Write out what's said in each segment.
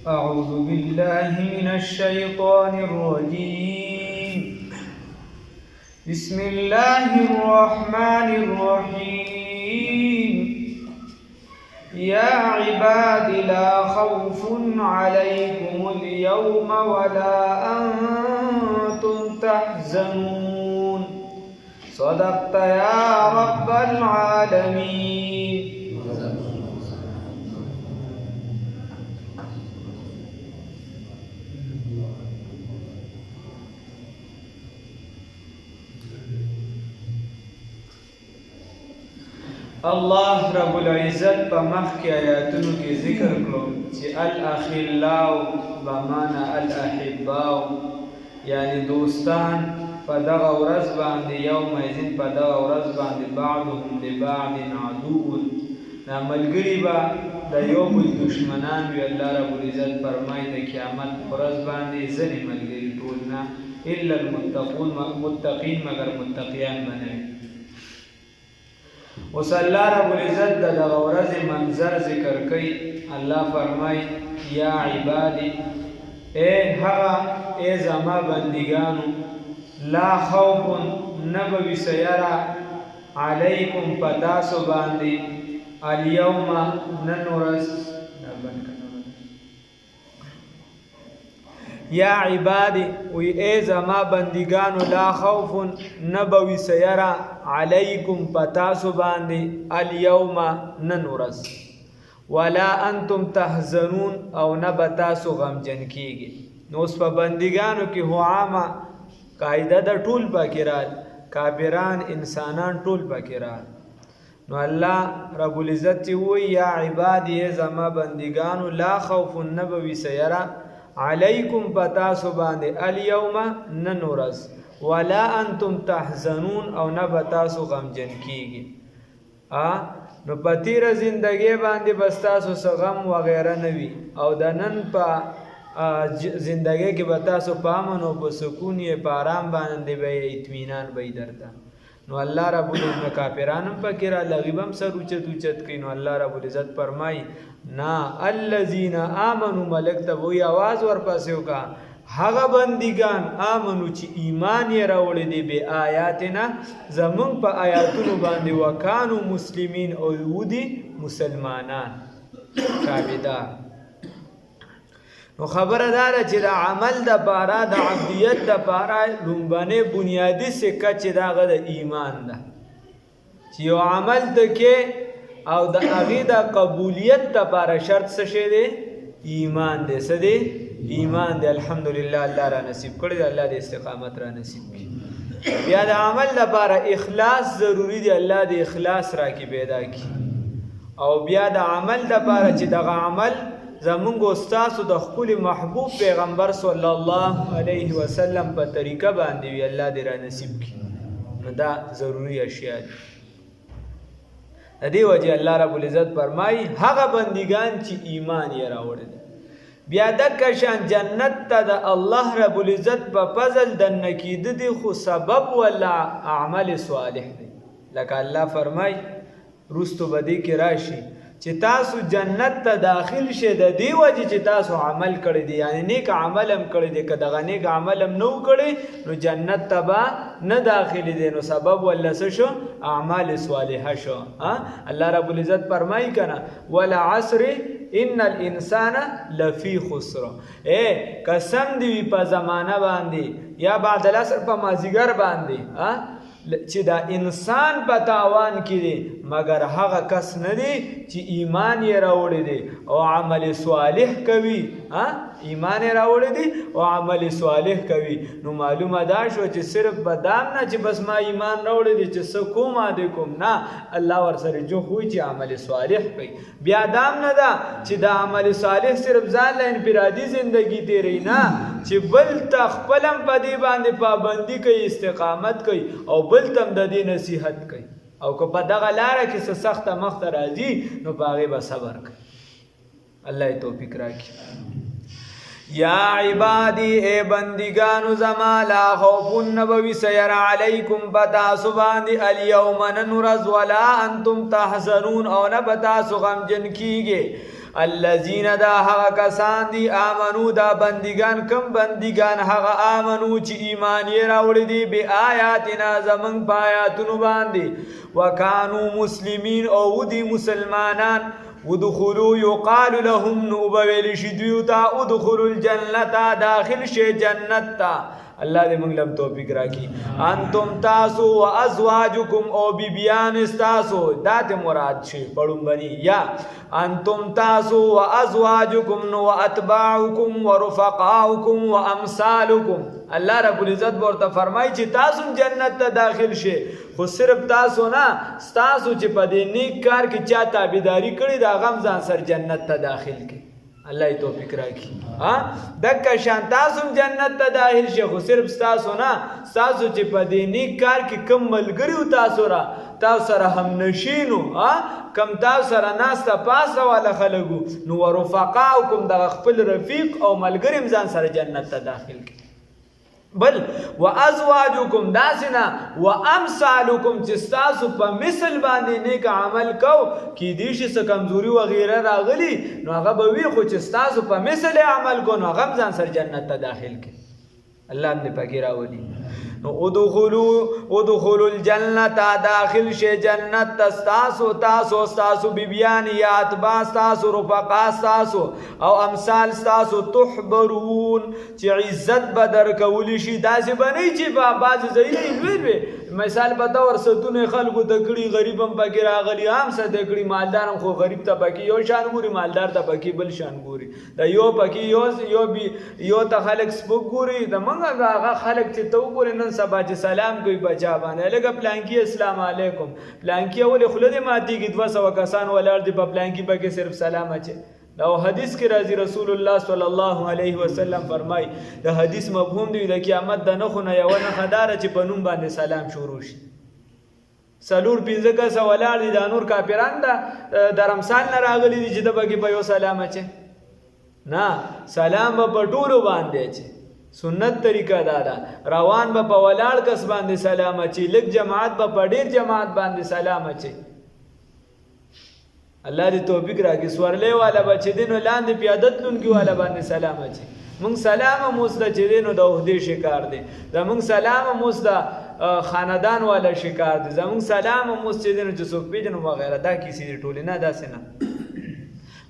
أعوذ بالله من الشيطان الرجيم. بسم الله الرحمن الرحيم. يا عباد لا خوف عليكم اليوم ولا أنتم تحزنون. صدقت يا رب العالمين. الله رب العزت په مخکې آیاتونو کې ذکر کړو چې الاخلاء بمعنى الاحباء، یعنی دوستان په دغه ورځ باندې یومئذ په دغه ورځ باندې بعضهم لبعض عدو، دا ملګري به د یو بل دشمنان وي. الله رب العزت فرمایي د قیامت په ورځ باندې ځینې ملګري ټول نه الا المتقون، متقین مگر متقیان به نه وي. اوس الله رب العزت د دغه ورځې منظر ذکر کوي. الله فرمایي یا عبادي، ای زما بندگانو، لا خوف نبوي سیرا علیکم پتاسو باندې الیوم نن ورځ. یا عبادی وی ای زما بندگانو، لا خوف نبوي سیرا علیکم پتاسو باندې الیوم نن ورځ، ولا انتم تحزنون او نه بتاسو غمجن کیږي. نو اوس په بندگانو کې هو عامه قاعده د ټول پکې رال، کافران انسانان ټول پکې رال. نو الله رب العزت وی یا عبادی ای زما بندگانو، لا خوف نبوي سیرا علیکم پتاسو باندې الیوم نن ورځ، ولا انتم تحزنون او نه بتاسو غمجن کیږي. نو په تیره زندګۍ باندې بستاسو څه غم وغیره نه وي، او د نن په زندګۍ کې به تاسو په امن او په سکون یې په آرام باندې به اطمینان به درته. نو الله رب العزت کافران هم پکې را لغیب هم سر اوچت کوي. نو الله رب العزت فرمایي نا الذین آمنوا، ملک ته وی आवाज ورپسې وکړه، هغه بندگان آمنو چې ایمان یې راوړی دی به آیاتنا، زمونږ په آیاتونو باندې، وکانو مسلمین او ودي مسلمانان تابعدار. نو خبره داره چې د عمل د پاره د عبدیت د پاره لومبنه بنیادی سکه چې دغه د ایمان ده، چې یو عمل ته کې او د هغې د قبولیت لپاره شرط څه شی دی؟ ایمان دی. څه دی؟ ایمان دی. الحمدلله الله را نصیب کړی دی، الله د استقامت را نصیب کړي. بیا د عمل لپاره اخلاص ضروری دی، الله د اخلاص را کې پیدا کړي. او بیا د عمل لپاره چې دغه عمل زمونږ استاسو د خپل محبوب پیغمبر صلی الله علیه وسلم په طریقه باندې وي، الله دې را نصیب کړي. نو دا ضروری اشیاء دي. د دې وجه الله رب العزت فرمایي هغه بندگان چې ایمان یې راوړی دی. بیا دغه شان جنت ته د الله رب العزت په فضل دننه کیده دي، خو سبب ولا اعمال صالح دی. لکه الله فرمایي رستو بدی کې راشي چې تاسو جنت ته داخل شئ د دې وجه چې تاسو عمل کړی دی، یعنی نیک عمل هم کړی دی. که دغه نیک عمل هم نه کړی نو جنت ته به نه داخلی دی. نو سبب ولا څه شو؟ اعمال صالحه شو. الله رب العزت فرمایي کنه والعصر ان الانسان لفی خسر. قسم دی په زمانه باندې یا بعد العصر په مازیګر باندې چې دا انسان په تاوان کې دی، مگر هغه کس نه دی چې ایمان یې راوړی دی او عمل صالح کوي. ایمان یې راوړی دی او عمل صالح کوي. نو معلومه دا شو چې صرف بدام نه چې بس ما ایمان راوړی دی چې څه کوم عادي کوم، نه، الله ورسره جو خو چې عمل صالح کوي. بیا دام نه ده چې دا عمل صالح صرف ځان له انفرادي زندگی تیری، نه، چې بل ته خپلم په دې باندې پابندي کوي، استقامت کوي، او بل تم د دې نصیحت کوي. او که په دغه لاره کې څه سخته مخته راځي نو په هغې به صبر کوي. الله یې توفیق راکړي. یا عبادی اے بندگانو زما، لا خوف نبوی سیر علیکم بتاسو باندی الیوم نن ورځ، ولا انتم تحزنون او نه بتاسو غمجن کیږي. الذین دا هغه کسان دي آمنو دا بندگان کم بندگان هغه آمنو چې ایمان یې راوړی دي بی آیاتنا زمنګ په آیاتونو باندې وکانو مسلمین او دی مسلمانان ودخلوا يقال لهم نوبویل شدیوتا ادخلوا الجنة داخل شي جنت تا اللہ دے منگ لم توفیق راکی انتم تاسو و ازواجکم او بیبیان استاسو دات مراد شی پڑھوں بنی یا انتم تاسو و ازواجکم و اتباعکم و رفقاؤکم و امثالکم اللہ رب العزت بورتا فرمائی چی تاسو جنت تا داخل شی خو صرف تاسو نا ستاسو چی پا دے نیک کار کی چا تابیداری کری دا غمزان سر جنت تا داخل کی اللہ توفیق راکی دکا شان تاسو جنت تا داخل شي خو صرف تاسو نه تاسو چې په دې نیک کار کې کم ملګریو تاسو سره هم نشینو کم تاسو سره ناسته پاسه والا خلکو نو ورفقاؤکم د خپل رفیق او ملګری ځان سره جنت ته داخل کی بل و ازواجکم داسنا و امثالکم چې تاسو په مثل باندې نیک عمل کو کی دیش څه کمزوري و غیره راغلی نو هغه به وی خو چې تاسو په مثل عمل کو نو هغه ځان سره جنت ته داخل کی الله دې پکې راولي نو ادخلوا الجنة داخل شي جنت تاسو بیبیان یا اتباع تاسو رفقا تاسو او امثال تاسو تحبرون چې عزت بدر کولی شي داسې بنئ چې په بعض ځایونه لوی مثال په تور ستونه خلکو د کړي غریب هم پکې راغلی هم څه د کړي مالدار هم خو غریب ته پکې یو شان ګوري مالدار ته پکې بل شان ګوري دا یو پکې یو ته خلک سپک ګوري د منګه هغه خلک چې تو ګوري نن سبا چې سلام کوي بچا باندې لکه پلانکی السلام علیکم پلانکی ولې خلد ماتي کې 200 کسان ولر دي په پلانکی پکې صرف سلام اچي دا حدیث کې راځي رسول الله صلی الله علیه وسلم فرمای دا حدیث مفهوم دی د قیامت د نخونه یو نه خدار چې په نوم باندې سلام شروع شي سلور 15 کس ولر دي د نور کافران دا درمسال نه راغلي دي چې د بګي په یو سلام اچي نه سلام په ټولو باندې اچي سنت طریقہ دادا روان با په ولاړ کس باندې سلام اچي لک جماعت با په ډیر جماعت باندې سلام اچي الله دې توفیق راکړي سورلې والا بچی دینو لاندې پیادت لونګي والا باندې سلام اچي مونږ سلام موسد چې دینو د عہدې شکار دي زمونږ سلام موسد خاندان والا شکار دي زمونږ سلام موسد چې دینو چې څوک پیژنو وغیرہ دا کیسې دي ټولې نه داسې نه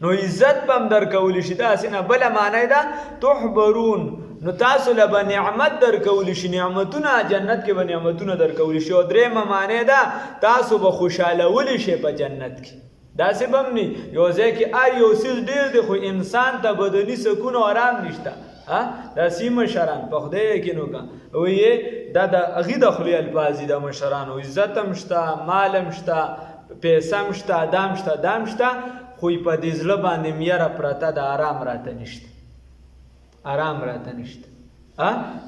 نو عزت بم در کولی شي داسې نه بل معنی دا تحبرون نو تاسو له نعمت در کولی شي نعمتونه جنت کې به نعمتونه در کولی شي او درې معنی دا تاسو به خوشاله ولی شي په جنت کې داسې بم نه یو ځکه یو سیز ډیر دی خو انسان ته بدني سکون او آرام نشته دا سیمه شران په خدای کې نو کا وې دا د اغي د خلی الفاظ د مشران او عزت مشته مال مشته پیسې مشته ادم شته خو په دې ځل باندې میره پرته د آرام راته نشته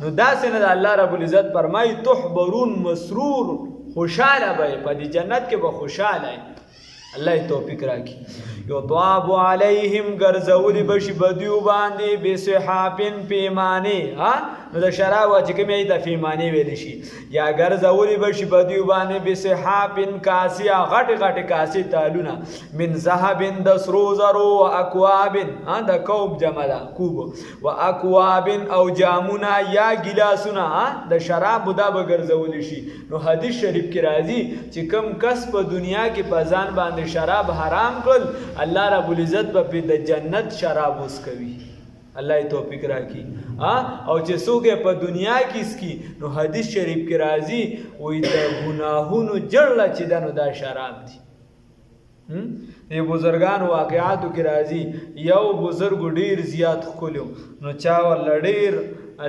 نو داسې نه د الله رب العزت فرمایي تحبرون مسرور خوشاله به په دې جنت کې به خوشاله الله توفیق راکړي یطاب علیهم ګرځولي بشي بدیو باندې بصحافن پیمانه نو د شراب چې کومه د پیمانه ویل شي یا ګرځولي بشي بدیو باندې بصحافن کاسیا غټ کاسي تالونه من ذهب د سرو زرو او اکواب د کوب جمع ده کوب او اکواب او جامونه یا ګلاسونه د شراب دا به ګرځولي شي نو حدیث شریف کې راځي چې کم کس په دنیا کې په ځان باندې شراب حرام کړ الله رب العزت په د جنت شراب اوس کوي الله توفیق راکړي او چې څوک په دنیا کې اسکی نو حدیث شریف کې راځي وې د ګناهونو جړل چې دنو دا شراب دي دی بزرگان واقعاتو کې راځي یو بزرګ ډیر زیات خولو نو چا ول ډیر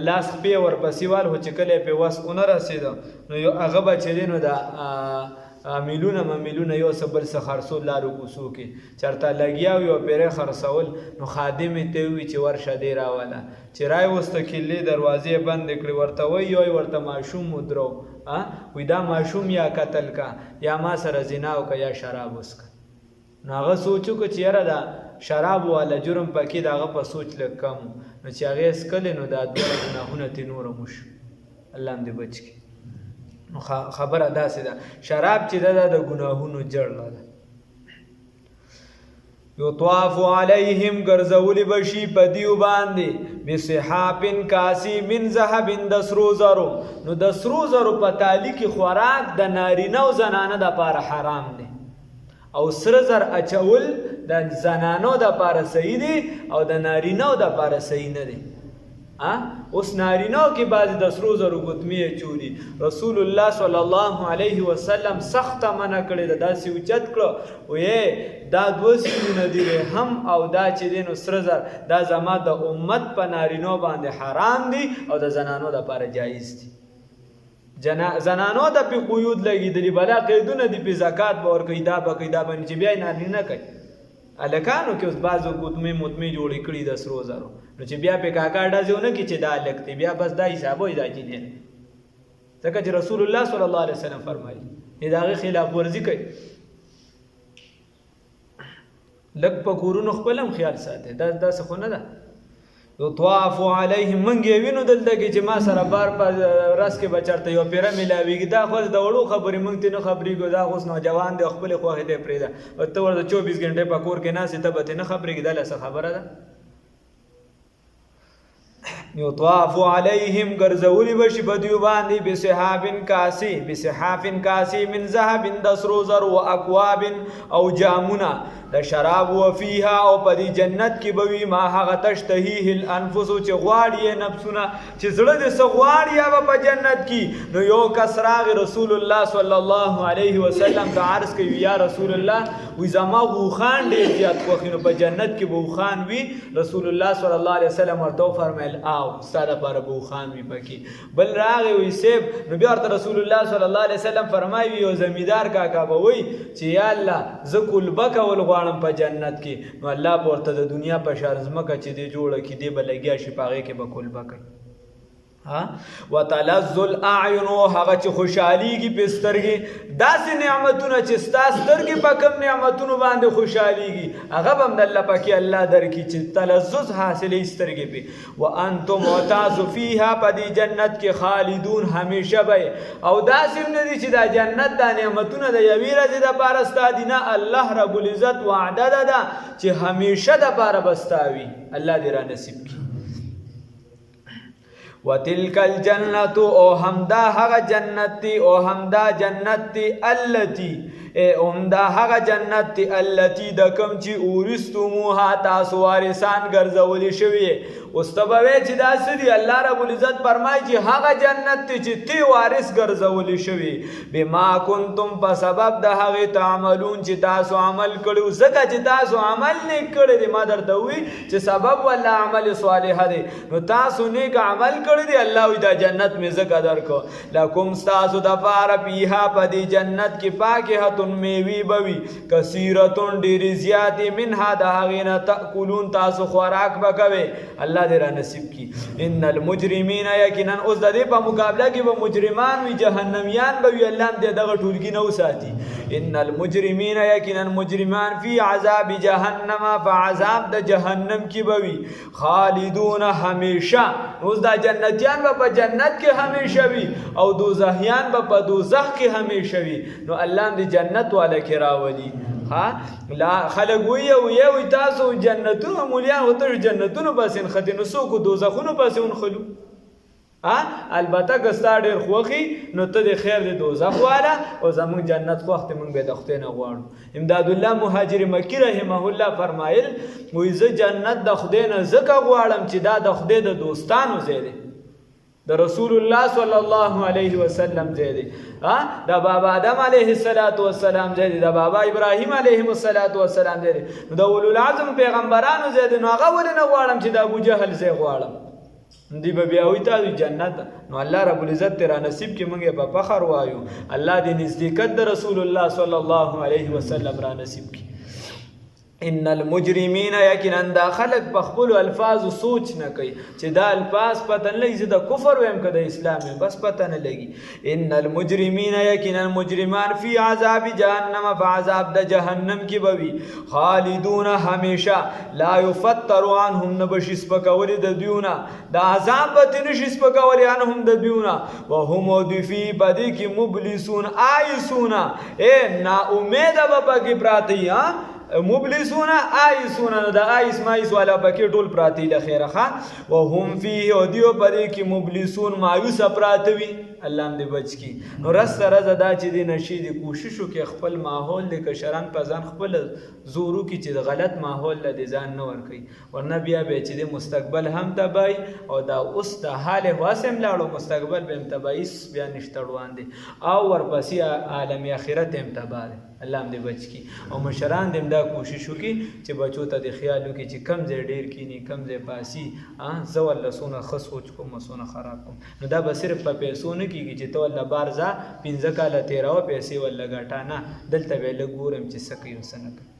لاس په ور پسیوال هو چې کله په واس اون رسید نو یو هغه بچینو دا میلونه یو سبل سخرسو لارو کوسو کې چرته لګیا یو پیره خرڅول نو خادم ته وی چې ورشه دی راواله چې راي واستکلې دروازې بند کړې ورته وی ورته ماشوم مدرو وی دا ماشوم یا قتل کا یا ما سره زنا او کا یا شراب وسک نو هغه سوچو کو چیرې دا شراب والا جرم پکې داغه په سوچ لکم نو چې هغه اسکل نو دا دوه گناهونه تی نور مش الله دې بچ کی خبره داسې ده شراب چې د ګناهونو جړل ده یطواف علیهم ګرځولی بشي په دیو باندې بصحاف کاسی من ذهب د سرو زرو. نو د سرو زرو په تالی کې خوراک د نارینه او زنانه دپاره حرام دی او سره زر اچول د زنانو دپاره صحیح دی او د نارینهو دپاره صحیح نه دی. اوس نارینهو کې بعضې د سرو زرو ګوتمې اچولي. رسول الله صلی الله علیه وسلم سخته منع کړې ده، داسې اوچت کړه ویې دا دوه سیمونه دي هم او دا چې دی نو سره زر دا زما د امت په نارینهو باندې حرام دي او د زنانو دپاره جایز دي. زنانو ته پې قیود لګېدلي، بلا قیدونه دي پې زکات به ورکوي، دا به کوي دا به چې بیا یې نارینه کوي. هلکانو کې اوس بعضو ګوتمې موتمې جوړې کړي د سرو زرو، نو چې بیا پې کاکا ډزې ونه کړي چې دا هلک دی، بیا بس دا حساب وایي دا جنین، ځکه چې رسول الله صلی الله علیه وسلم فرمایي د هغې خلاف ورزي کوي. لږ په کورونو خپل هم خیال ساتئ، دا داسې خو نه ده. یطواف علیهم منګ یې وینو دلته کې چې ما سره بار په رس کې به چېرته یو پیره میلاویږي، دا خو د وړو خبرې موږ ته نه خبرېږو، دا اوس نوجوان دی او خپلې خوښې ته یې پرېږده، ته ورته 24 ګنټې په کور کې ناست یې، ته به ترې نه خبرېږي، دا له څه خبره ده. یطواف علیهم ګرځولی بشي په دوی باندې بصحاف کاسی من ذهب د سرو زر و اکواب او جامونه د شراب و فیها او په دې جنت کې به وي ما هغه تشتهیه الانفس چې غواړي یې نفسونه، چې زړه دې څه غواړي هغه په جنت کې. نو یو کس راغی رسول الله صلی الله علیه وسلم ته عرض کوي یا رسول الله وی زما غوخان ډېر زیات خوښ نو په جنت کې به غوخان وي. رسول الله صلی الله علیه وسلم ورته وفرمیل او ستا دپاره به غوخان وي پکې. بل راغی وی سیب، نو بیا ورته رسول الله صلی الله علیه وسلم فرمایي یو زمیندار کاکا به وی چې یا الله زه کلبه کول غواړم په جنت کې، نو الله به ورته د دنیا په شان ځمکه چې دی جوړه کړي دی به لګیا شي په هغې کې به کلبه کوي. وتلذ الاعین، هغه چې خوشحالیږي په سترګې، داسې نعمتونه چې ستا سترګې په کوم نعمتونو باندې خوشحالیږي هغه به هم د الله پاکې الله درکړي چې تلذذ حاصلوي سترګې پې. وانتم او تاسو فیها په دې جنت کې خالدون همیشه به، او داسې هم نه دي چې دا جنت دا نعمتونه د یوې ورځې دپاره ستا دي، نه الله رب العزت وعده ده چې همیشه دپاره به ستا وي. الله دې را نصیب کړي. وتلک الجنت او همدا هغه جنت دی او همدا جنت دی التی عمده هغه جنت دی التی د کوم چې اورثتموها تاسو وارثان ګرځولي شوي. اوس ته به وایې چې دا څه دي؟ الله رب العزت فرمایي چې هغه جنت دی چې تی وارث ګرځولي شوي بما کنتم په سبب د هغې تعملون چې تاسو عمل کړي، ځکه چې تاسو عمل نیک کړی دی. ما درته ووایي چې سبب والله عمل صالحه دی، نو تاسو نیک عمل کړی دی، الله وایي دا جنت مې ځکه درکړو. لکم ستاسو دپاره فیها په دې جنت کې فاکهة میوې به وي کثیرتون ډېرې زیاتې منها د هغې نه تأکلون تاسو خوراک به کوئ. الله دې را نصیب کړي. ان المجرمین یقینا اوس د دې په مقابله کې به مجرمان وي، جهنمیان به وي، الله هم دې دغه ټولګي نه وساتي. ان المجرمین یقینا مجرمان فی عذاب جهنم فعذاب د جهنم کې به وي خالدون همیشه. اوس دا جنتیان به په جنت کې همیشه وي او دوزخیان به په دوزخ کې همیشه وي. نو الله هم دې جنت والا کې راولي. خلک وی تاسو جنتونو مولیان خو ته جنتونو پسې نښتې، نو څوک دوزخونو پسې ونښلو. البته که ستا ډېر خوښي نو ته د خیر د دوزخ والا او زمونږ جنت خوښ دی، موږ به د خدای نه غواړو. امداد الله مهاجر مکی رحمه الله فرمایل وایي زه جنت د خدای نه ځکه غواړم چې دا د خدای د دوستانو ځای دی، د رسول الله صلی الله علیه وسلم ځای دی، د بابا آدم علیه السلام ځای دی، د بابا ابراهیم علیه السلام ځای دی، نو د اولو العزم پیغمبرانو ځای دی. نو هغه ولې نه غواړم چې د ابوجهل ځای غواړم؟ دی به بیا وایي تاسو جنت. نو الله رب العزت تیرا نصیب کې موږ یې په فخر وایو. الله دې نزدېکت د رسول الله صلی الله علیه وسلم را نصیب کړي. ان المجرمین یقینا دا خلق په خپلو الفاظو سوچ نه کوي چې دا الفاظ پته نه لګي زه د کفر ویم که د اسلام ویم، بس پته نه لګي. ان المجرمین یقینا مجرمان فی عذاب جهنم فعذاب د جهنم کې به وي خالدون همیشه لا یفتر عنهم نه بشي سپکولی د دویونه، د عذاب به ترې نشي سپکولی عنهم د دویونه وهم دوی فی په دې کې مبلسون آیسونه نا امیده به پکې پراته وي. مبلسون آیسون نو د آیس مایس والا پکې ټول پراتی له خیره ښه وهم فيه او دیو پدې کې مبلسون مایوس پراته وي الله هم دې بچ کی نو رس سره دا چې دې نشي دې کوشش وکړي خپل ماحول د کشران په ځان خپل زورو کې چې غلط ماحول له ځان نه ورکوي ورنه بیا به چې د مستقبل هم تبای او دا اوس د حال واسم لاړو مستقبل به هم تبای بیا نشته روان دي او ورپسې عالم آخرت هم تبا دی الله هم دې بچ کی او مشران دې دا کوشش وکړي چې بچو ته د خیال وکړي چې کم ځای ډیر کینی کم ځای پاسي زه والله سونه ښه سوچ کوم سونه خراب کوم نو دا به صرف په پیسو نه کېږي چې ته والله بار ځه 15 کاله تېروه پیسې والله ګټه نه دلته به لږ ګورم چې څه کوي او څه نه کوي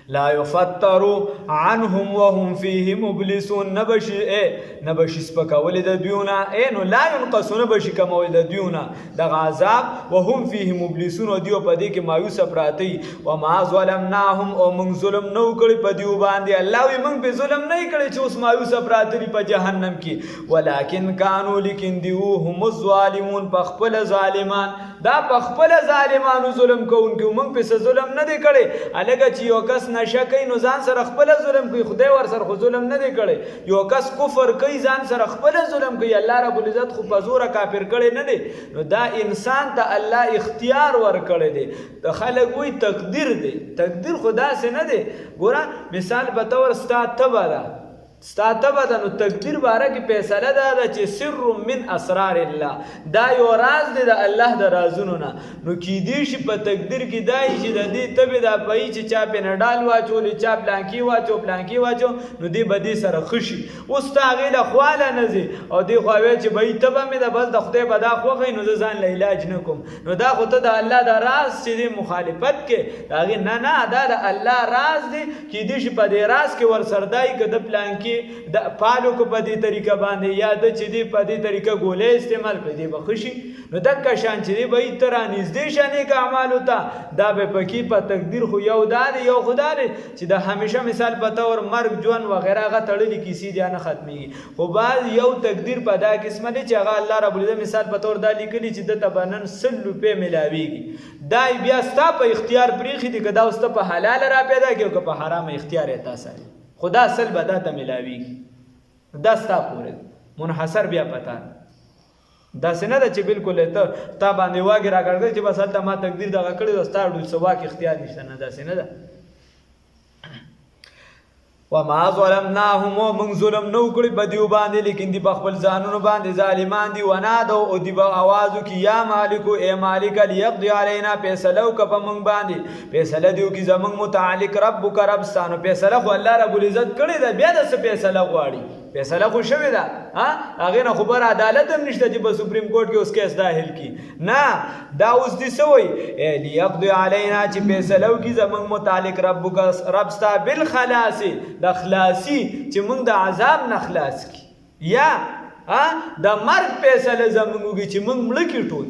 لا يفتر عنهم وهم فيه مبلسون نبشي سپکول د دیونه نو لا ينقص نبشي کمول د دیونه د عذاب وهم فيه مبلسون او دیو په دې کې مایوس پراتی و ما ظلمناهم او من ظلم نو کړی په دیو باندې الله وي من به ظلم نه کړی چې اوس مایوس پراتی په جهنم کې ولکن كانوا لكن دیو هم الظالمون په خپل ظالمان دا په خپل ظالمانو ظلم کوونکو من په ظلم نه دی کړی الګه چې یو کس نشه کوي نو ځان سره خپل ظلم کوي خدای ور سره خو ظلم نه دی کړی یو کس کفر کوي ځان سره خپل ظلم کوي الله رب العزت خو په زور کافر کړي نه دی نو دا انسان ته الله اختیار ور کړی دی د خلک وی تقدیر دی تقدیر خدا سے نه دی ګوره مثال به تور ستا تبه ده ستا تبه ده نو تقدیر باره کې فیصله ده چې سر من اسرار الله دا یو راز دی د الله د رازونو نه نو کیدی شي په تقدیر کې دای چې د دې تبه دا پي چې چا په نډال واچولې چا پلانکی واچو نو دی بدی سره خشي اوس تا غیله خواله نه زی او دی خواوي چې به تبه مې د بس د خدای په دا خوغې نو ځان له علاج نه کوم نو دا خو ته د الله د راز چې د مخالفت کې دا غي نه دا د الله راز دی کیدی شي په دې راز کې ور سردای کده پلانکی د پالو کو په دې طریقه باندې یا د چې دی په دې طریقه ګولې استعمال په دې بخشي نو دک شان چې دی به تر نږدې شانې کا اعمال وتا دا به پکې په تقدیر خو یو دار یو خدای چې د همیشه مثال پته ور مرګ جون و غیره غ تړلې کیسې دی نه ختمي خو بعد یو تقدیر په دا قسمه دی چې هغه الله رب العزت مثال پته ور دا لیکلي چې د تبنن 100 روپے ملاويږي دا بیا ستا په اختیار پریخي دی کدا واست په حلال را پیدا کیو که په حرام اختیار تاسو خدا اصل بدا ته ملاوي دا ستا پورې منحصر بیا پتا دا سینه ده چې بالکل ته تا باندې واګی راګړل چې بس هلته ما تقدیر دغه کړی د ستا ډول سواک اختیار نشته نه دا سینه ده وما ظلمناهم ومن ظلم نو کړی په دیو باندې لیکن دی په خپل ځانونو باندې ظالمان دی ونادو او دی په आवाज کی یا مالک اے مالک لیقضی علینا فیصلو کپ من باندې فیصله دیو کی زمون متعلق ربک ربستانو فیصله خو الله رب العزت کړی دا بیا د فیصله غواړي فیصله خو شوی دا هغه نه خبر عدالت هم نشته چې په سپریم کورټ کې اوس کیس داخل کی نه دا اوس دي سوی لیقضی علینا چې فیصلو کی زمون متعلق ربک ربستا بالخلاص د خلاصي چې موږ د عذاب نه خلاص کی یا د مرګ فیصله زموږ چې موږ مړ کی ټول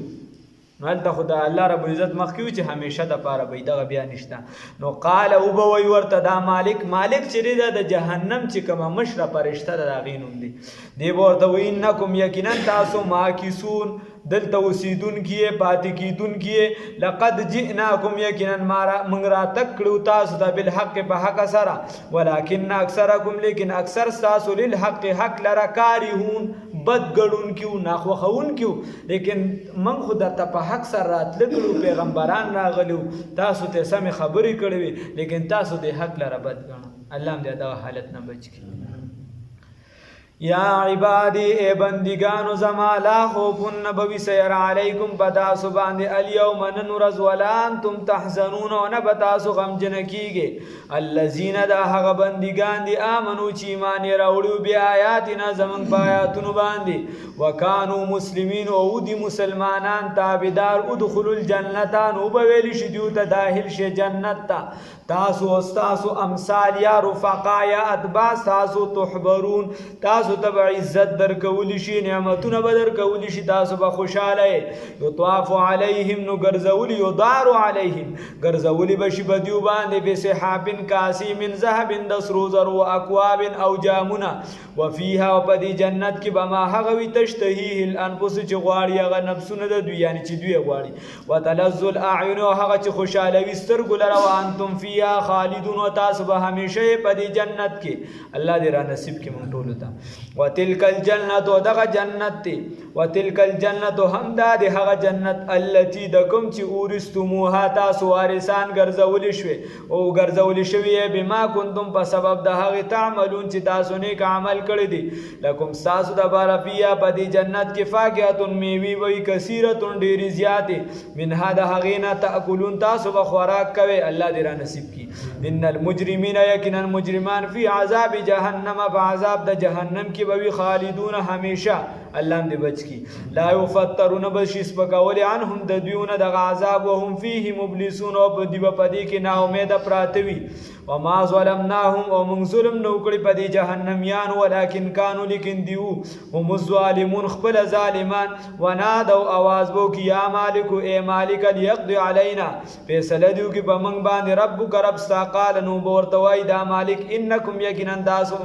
نو هلته خو د الله رب العزت مخکې وي چې همیشه دپاره به دغه بیا نشته نو قال او به وایي ورته دا مالک چې دی دا د جهنم چې کومه مشره فرشته ده د هغې نوم دی دی به ورته وایي انکم یقینا تاسو ماکثون دلته اوسیدونکي یې پاتې کیدونکي یې لقد جئناکم یقینا موږ راتګ کړو تاسو ته بالحق په حق سره ولکن اکثرکم لیکن اکثر ستاسو للحق حق لره کارهون بد ګڼونکي وو ناخوښونکي وو لیکن موږ خو درته په حق سره راتله کړو پیغمبران راغلي وو تاسو ته سمې خبرې کړې وې لیکن تاسو د حق لره بد ګڼه الله هم د دغه حالت نه بچ کړي یا عبادی اے بندگانو زما لا خوفن نبوی سیر علیکم بتاسو باندې الیوم نن ورځ ولا انتم تحزنون و نه بتاسو غمجن کیږي الذین دا هغه بندگان دي آمنو چې ایمان یې راوړي بیا آیاتنا زمون په آیاتونو باندې وکانو مسلمین او دی مسلمانان تابعدار ادخلوا الجنه نو به ویل شي دیو ته داخل شي جنت ته تاسو استاسو امثال یا رفقا یا اتباع تاسو تحبرون تاسو ته عزت درکول شي نعمتونه به درکول شي تاسو به خوشاله یطواف علیهم نو ګرځول یدار علیهم ګرځول بشي بدیو باندې بسحاب کاسی من ذهب د سرو زر او اکواب او جامونه وفيها وبدی جنت کې بما هغه وی تشتهی الانفس چې غواړي هغه نفسونه د دوی یعنی چې دوی غواړي وتلذ الاعین هغه چې خوشاله وي سترګو لره وانتم فی فیها خالدون و تاسو به همیشه په دې جنت کې الله دې را نصیب کې مونږ ټول ته وتلک الجنت او دغه جنت دی وتلک الجنت هم دا د هغه جنت التي د کوم چې اورستموها تاسو وارثان ګرځول شوي او ګرځول شوي بما کنتم په سبب د هغه تعملون چې تاسو نیک عمل کړی دی لکم تاسو د بار فیها په دې جنت کې فاکهه میوه وی کثیره ډېری زیاتې منها د هغې نه تاکلون تاسو به خوراک کوئ الله دې را نصیب کړي ان المجرمین یقینا مجرمان فی عذاب جهنم په عذاب د جهنم کې به وي خالدون همیشه الله دې بچ کی لا یفترون بشي سپکول عنهم د دویونه د عذاب وهم فيه مبلسون او په دې په دې کې نا امید پراته وي وما ظلمناهم او من ظلم نو کړی په دې جهنميان ولکن كانوا لیکن دیو هم الظالمون خپل ظالمان ونادوا आवाज وو کی یا مالک اے مالک ليقضي علينا فیصله دیو کی په من باندې ربک رب ستا قال نو ورتوای دا مالک انکم یقینا تاسو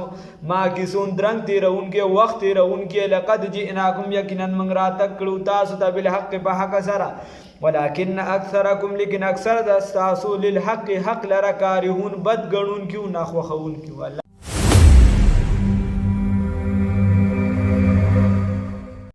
ما کیسون درنګ تیرون کې وخت تیرون کې لقد جئناکم یقینا من را تکړو تاسو ته بالحق په حق سره ولكن اکثرکم لیکن اکثر د تاسو للحق حق لره کارهون بد غنون کیو ناخوخون کیو الله